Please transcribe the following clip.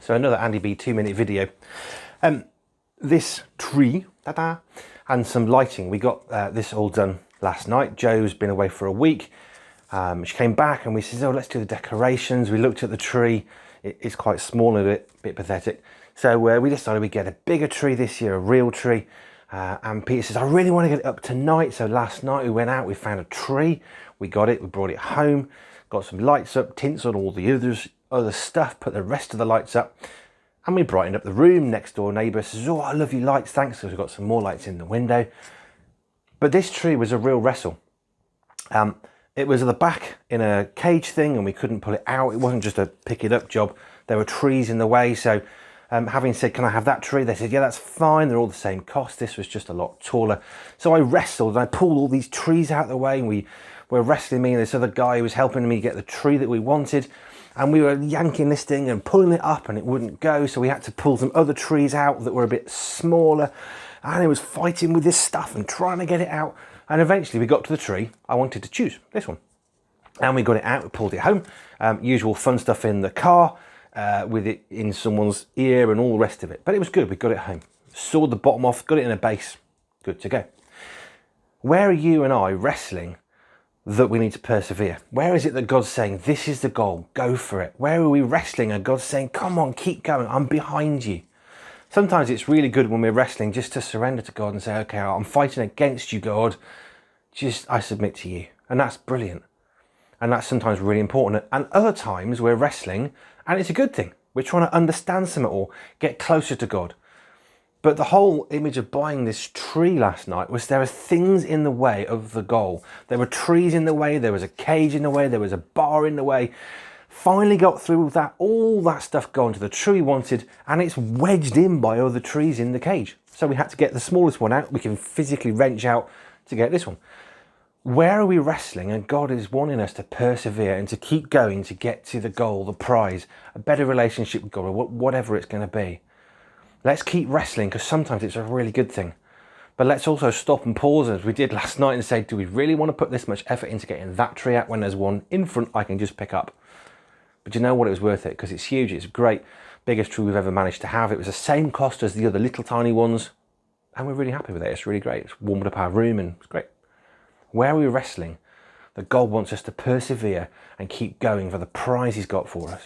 So another Andy B 2-minute video. This tree, and some lighting. We got this all done last night. Joe's been away for a week. She came back and we said, oh, let's do the decorations. We looked at the tree. It's quite small and a bit pathetic. So we decided we'd get a bigger tree this year, a real tree. And Peter says, I really want to get it up tonight. So last night we went out, we found a tree. We got it, we brought it home, got some lights up, tints on all the other stuff, put the rest of the lights up. And we brightened up the room. Next door neighbour says, oh, I love your lights, thanks, because we've got some more lights in the window. But this tree was a real wrestle. It was at the back in a cage thing and we couldn't pull it out. It wasn't just a pick it up job. There were trees in the way. So having said, can I have that tree? They said, yeah, that's fine. They're all the same cost. This was just a lot taller. So I wrestled and I pulled all these trees out of the way, and we were wrestling, me and this other guy who was helping me get the tree that we wanted. And we were yanking this thing and pulling it up and it wouldn't go. So we had to pull some other trees out that were a bit smaller. And it was fighting with this stuff and trying to get it out. And eventually we got to the tree I wanted to choose, this one. And we got it out, we pulled it home. Usual fun stuff in the car, with it in someone's ear and all the rest of it. But it was good, we got it home. Sawed the bottom off, got it in a base, good to go. Where are you and I wrestling that we need to persevere? Where is it that God's saying, this is the goal, go for it? Where are we wrestling and God's saying, come on, keep going, I'm behind you? Sometimes it's really good when we're wrestling just to surrender to God and say, okay, I'm fighting against you, God. I submit to you. And that's brilliant. And that's sometimes really important. And other times we're wrestling and it's a good thing. We're trying to understand something or get closer to God. But the whole image of buying this tree last night was there are things in the way of the goal. There were trees in the way, there was a cage in the way, there was a bar in the way. Finally got through that, all that stuff gone to the tree we wanted, and it's wedged in by other trees in the cage. So we had to get the smallest one out. We can physically wrench out to get this one. Where are we wrestling? And God is wanting us to persevere and to keep going to get to the goal, the prize, a better relationship with God, or whatever it's going to be. Let's keep wrestling, because sometimes it's a really good thing. But let's also stop and pause as we did last night and say, do we really want to put this much effort into getting that tree out when there's one in front I can just pick up? But you know what, it was worth it, because it's huge, it's great, biggest tree we've ever managed to have. It was the same cost as the other little tiny ones, and we're really happy with it. It's really great. It's warmed up our room and it's great. Where are we wrestling that God wants us to persevere and keep going for the prize he's got for us?